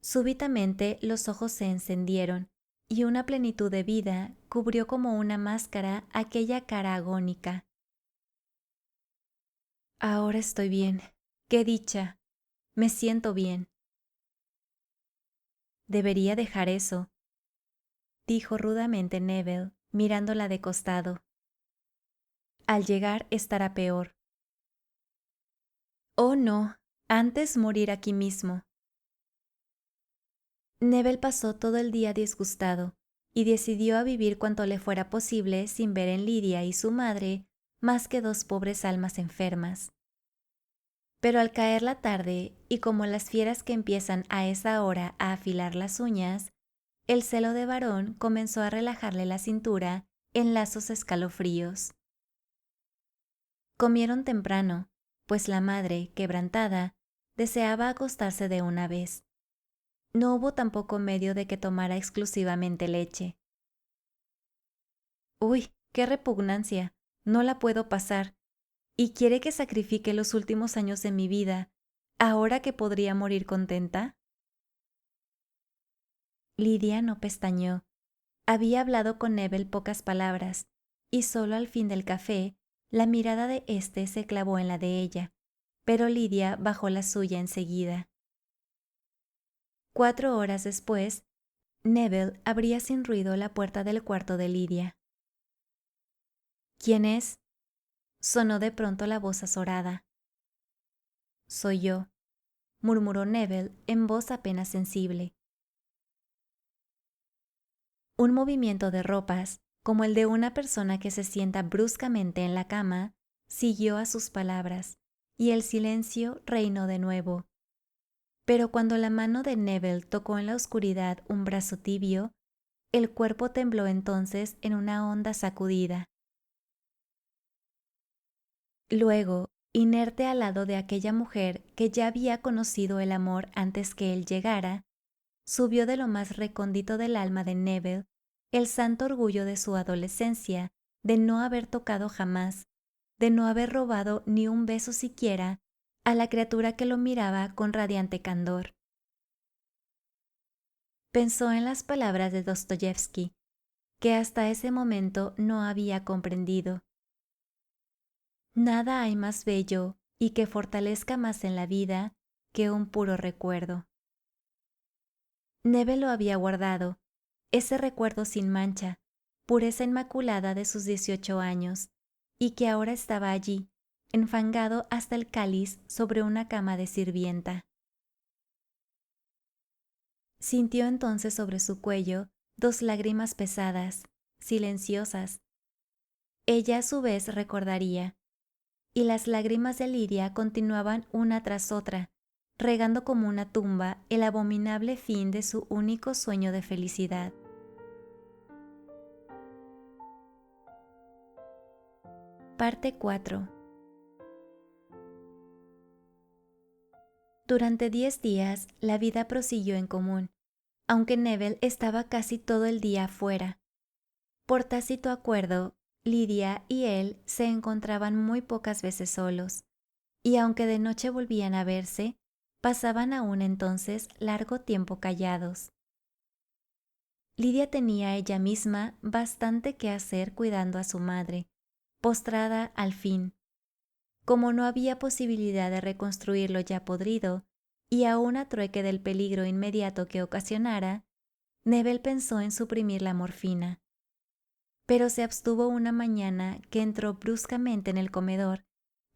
Súbitamente los ojos se encendieron, y una plenitud de vida cubrió como una máscara aquella cara agónica. Ahora estoy bien. ¡Qué dicha! Me siento bien. Debería dejar eso, dijo rudamente Neville, mirándola de costado. Al llegar estará peor. Oh no, antes morir aquí mismo. Neville pasó todo el día disgustado y decidió a vivir cuanto le fuera posible sin ver en Lidia y su madre más que 2 pobres almas enfermas. Pero al caer la tarde, y como las fieras que empiezan a esa hora a afilar las uñas, el celo de varón comenzó a relajarle la cintura en lazos escalofríos. Comieron temprano, pues la madre, quebrantada, deseaba acostarse de una vez. No hubo tampoco medio de que tomara exclusivamente leche. ¡Uy, qué repugnancia! No la puedo pasar. ¿Y quiere que sacrifique los últimos años de mi vida, ahora que podría morir contenta? Lidia no pestañeó. Había hablado con Neville pocas palabras, y solo al fin del café, la mirada de éste se clavó en la de ella, pero Lidia bajó la suya enseguida. 4 horas después, Neville abría sin ruido la puerta del cuarto de Lidia. ¿Quién es? Sonó de pronto la voz azorada. Soy yo, murmuró Neville en voz apenas sensible. Un movimiento de ropas, como el de una persona que se sienta bruscamente en la cama, siguió a sus palabras, y el silencio reinó de nuevo. Pero cuando la mano de Neville tocó en la oscuridad un brazo tibio, el cuerpo tembló entonces en una honda sacudida. Luego, inerte al lado de aquella mujer que ya había conocido el amor antes que él llegara, subió de lo más recóndito del alma de Neville el santo orgullo de su adolescencia, de no haber tocado jamás, de no haber robado ni un beso siquiera a la criatura que lo miraba con radiante candor. Pensó en las palabras de Dostoyevsky, que hasta ese momento no había comprendido. Nada hay más bello y que fortalezca más en la vida que un puro recuerdo. Neville lo había guardado, ese recuerdo sin mancha, pureza inmaculada de sus 18 años, y que ahora estaba allí, enfangado hasta el cáliz sobre una cama de sirvienta. Sintió entonces sobre su cuello 2 lágrimas pesadas, silenciosas. Ella a su vez recordaría, y las lágrimas de Lidia continuaban una tras otra, regando como una tumba el abominable fin de su único sueño de felicidad. Parte 4. Durante 10 días la vida prosiguió en común, aunque Neville estaba casi todo el día afuera. Por tácito acuerdo, Lidia y él se encontraban muy pocas veces solos, y aunque de noche volvían a verse, pasaban aún entonces largo tiempo callados. Lidia tenía ella misma bastante que hacer cuidando a su madre, postrada al fin. Como no había posibilidad de reconstruir lo ya podrido, y aun a trueque del peligro inmediato que ocasionara, Neville pensó en suprimir la morfina. Pero se abstuvo una mañana que entró bruscamente en el comedor,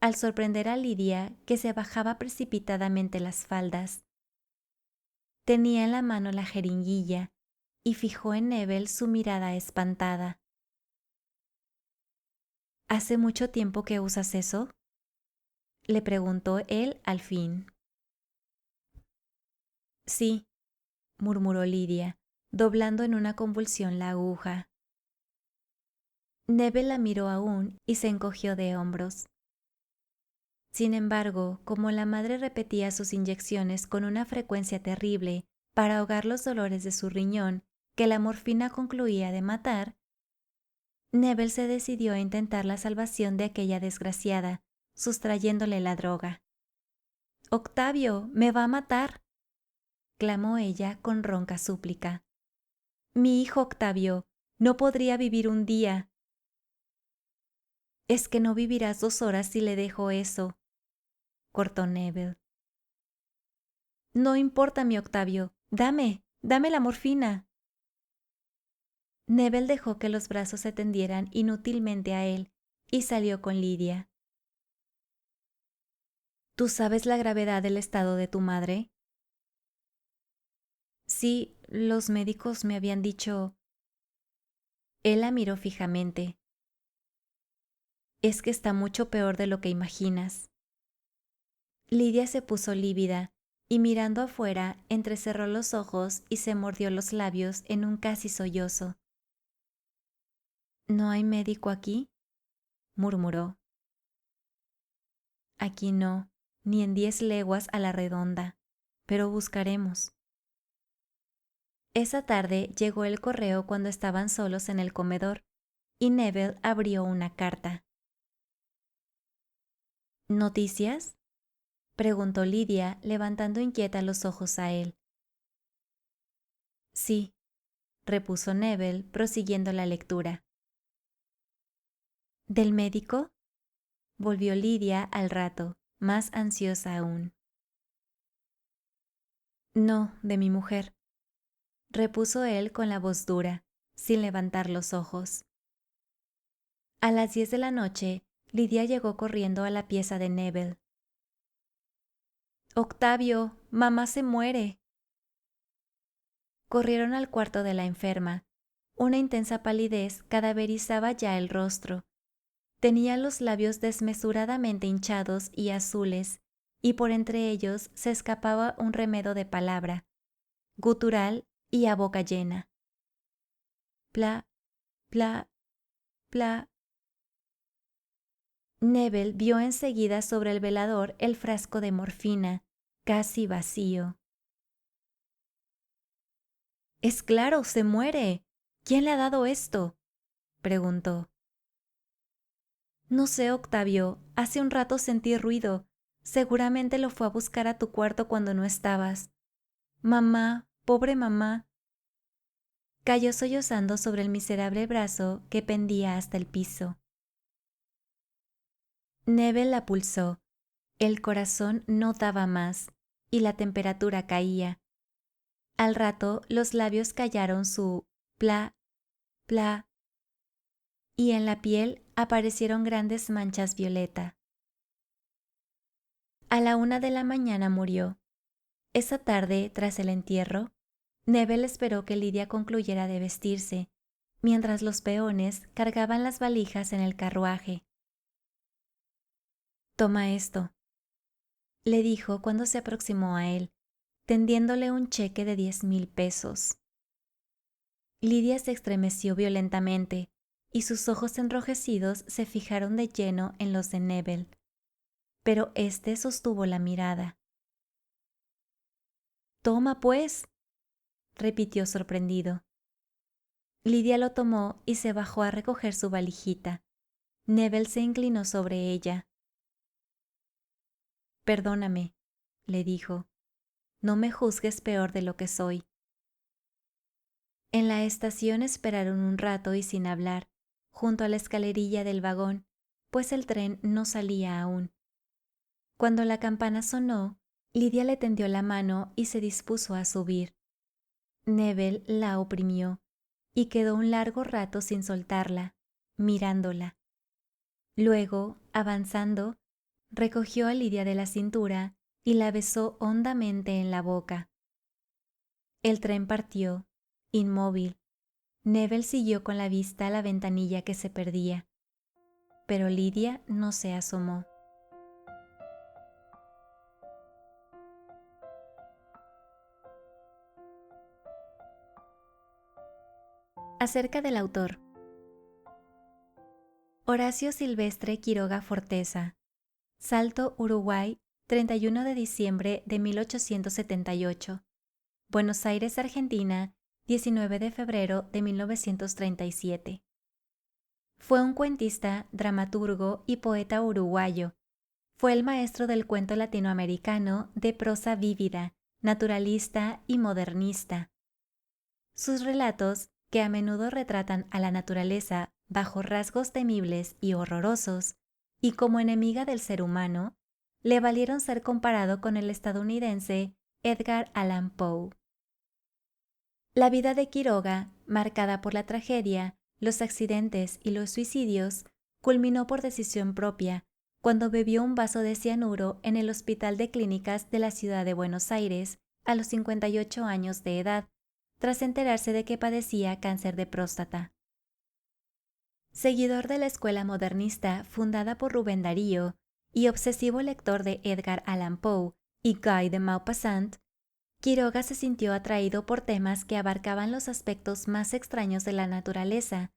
al sorprender a Lidia que se bajaba precipitadamente las faldas. Tenía en la mano la jeringuilla y fijó en Neville su mirada espantada. ¿Hace mucho tiempo que usas eso?, le preguntó él al fin. Sí, murmuró Lidia, doblando en una convulsión la aguja. Neville la miró aún y se encogió de hombros. Sin embargo, como la madre repetía sus inyecciones con una frecuencia terrible para ahogar los dolores de su riñón que la morfina concluía de matar, Neville se decidió a intentar la salvación de aquella desgraciada, sustrayéndole la droga. «Octavio, me va a matar», clamó ella con ronca súplica. «Mi hijo Octavio, no podría vivir un día». «Es que no vivirás 2 horas si le dejo eso», cortó Neville. «No importa, mi Octavio, dame la morfina». Neville dejó que los brazos se tendieran inútilmente a él y salió con Lidia. ¿Tú sabes la gravedad del estado de tu madre? Sí, los médicos me habían dicho. Él la miró fijamente. Es que está mucho peor de lo que imaginas. Lidia se puso lívida y mirando afuera entrecerró los ojos y se mordió los labios en un casi sollozo. ¿No hay médico aquí?, murmuró. Aquí no, ni en 10 leguas a la redonda, pero buscaremos. Esa tarde llegó el correo cuando estaban solos en el comedor, y Neville abrió una carta. ¿Noticias?, preguntó Lidia, levantando inquieta los ojos a él. Sí, repuso Neville, prosiguiendo la lectura. ¿Del médico?, volvió Lidia al rato, más ansiosa aún. No, de mi mujer, repuso él con la voz dura, sin levantar los ojos. A las 10 de la noche, Lidia llegó corriendo a la pieza de Neville. «Octavio, mamá se muere». Corrieron al cuarto de la enferma. Una intensa palidez cadaverizaba ya el rostro. Tenía los labios desmesuradamente hinchados y azules, y por entre ellos se escapaba un remedo de palabra, gutural y a boca llena. Pla, pla, pla. Neville vio enseguida sobre el velador el frasco de morfina, casi vacío. «Es claro, se muere. ¿Quién le ha dado esto?», preguntó. «No sé, Octavio. Hace un rato sentí ruido. Seguramente lo fue a buscar a tu cuarto cuando no estabas. Mamá, pobre mamá». Cayó sollozando sobre el miserable brazo que pendía hasta el piso. Neville la pulsó. El corazón no daba más, y la temperatura caía. Al rato los labios callaron su pla, pla, y en la piel aparecieron grandes manchas violeta. A la 1 de la mañana murió. Esa tarde, tras el entierro, Neville esperó que Lydia concluyera de vestirse, mientras los peones cargaban las valijas en el carruaje. «Toma esto», le dijo cuando se aproximó a él, tendiéndole un cheque de 10,000 pesos. Lydia se estremeció violentamente y sus ojos enrojecidos se fijaron de lleno en los de Neville, pero éste sostuvo la mirada. «Toma, pues», repitió sorprendido. Lydia lo tomó y se bajó a recoger su valijita. Neville se inclinó sobre ella. «Perdóname», le dijo. «No me juzgues peor de lo que soy». En la estación esperaron un rato y sin hablar, junto a la escalerilla del vagón, pues el tren no salía aún. Cuando la campana sonó, Lydia le tendió la mano y se dispuso a subir. Neville la oprimió y quedó un largo rato sin soltarla, mirándola. Luego, avanzando, recogió a Lydia de la cintura y la besó hondamente en la boca. El tren partió, inmóvil. Neville siguió con la vista a la ventanilla que se perdía, pero Lydia no se asomó. Acerca del autor. Horacio Silvestre Quiroga Forteza. Salto, Uruguay, 31 de diciembre de 1878. Buenos Aires, Argentina, 19 de febrero de 1937. Fue un cuentista, dramaturgo y poeta uruguayo. Fue el maestro del cuento latinoamericano de prosa vívida, naturalista y modernista. Sus relatos, que a menudo retratan a la naturaleza bajo rasgos temibles y horrorosos, y como enemiga del ser humano, le valieron ser comparado con el estadounidense Edgar Allan Poe. La vida de Quiroga, marcada por la tragedia, los accidentes y los suicidios, culminó por decisión propia cuando bebió un vaso de cianuro en el Hospital de Clínicas de la ciudad de Buenos Aires a los 58 años de edad, tras enterarse de que padecía cáncer de próstata. Seguidor de la escuela modernista fundada por Rubén Darío y obsesivo lector de Edgar Allan Poe y Guy de Maupassant, Quiroga se sintió atraído por temas que abarcaban los aspectos más extraños de la naturaleza,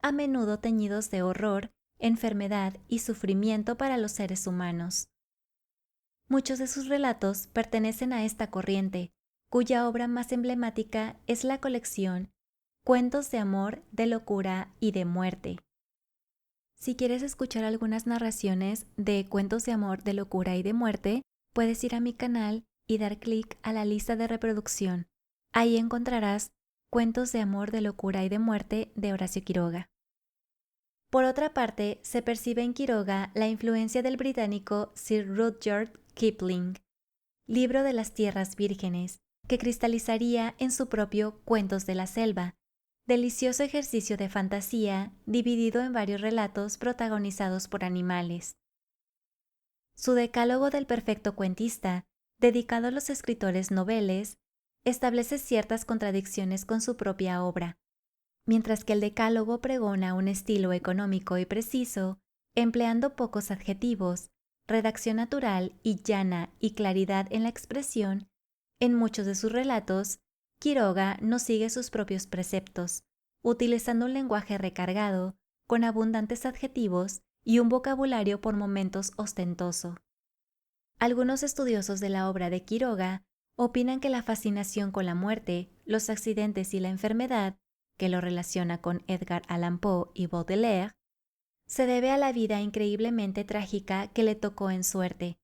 a menudo teñidos de horror, enfermedad y sufrimiento para los seres humanos. Muchos de sus relatos pertenecen a esta corriente, cuya obra más emblemática es la colección Cuentos de amor, de locura y de muerte. Si quieres escuchar algunas narraciones de Cuentos de amor, de locura y de muerte, puedes ir a mi canal y dar clic a la lista de reproducción. Ahí encontrarás Cuentos de amor, de locura y de muerte de Horacio Quiroga. Por otra parte, se percibe en Quiroga la influencia del británico Sir Rudyard Kipling, Libro de las Tierras Vírgenes, que cristalizaría en su propio Cuentos de la Selva, delicioso ejercicio de fantasía dividido en varios relatos protagonizados por animales. Su Decálogo del Perfecto Cuentista, dedicado a los escritores noveles, establece ciertas contradicciones con su propia obra, mientras que el Decálogo pregona un estilo económico y preciso, empleando pocos adjetivos, redacción natural y llana y claridad en la expresión. En muchos de sus relatos, Quiroga no sigue sus propios preceptos, utilizando un lenguaje recargado, con abundantes adjetivos y un vocabulario por momentos ostentoso. Algunos estudiosos de la obra de Quiroga opinan que la fascinación con la muerte, los accidentes y la enfermedad, que lo relaciona con Edgar Allan Poe y Baudelaire, se debe a la vida increíblemente trágica que le tocó en suerte.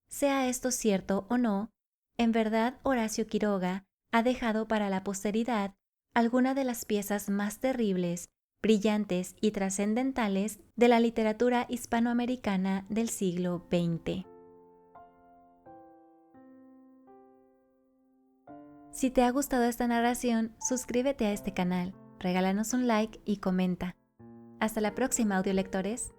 Sea esto cierto o no, en verdad Horacio Quiroga ha dejado para la posteridad algunas de las piezas más terribles, brillantes y trascendentales de la literatura hispanoamericana del siglo XX. Si te ha gustado esta narración, suscríbete a este canal, regálanos un like y comenta. Hasta la próxima, audiolectores.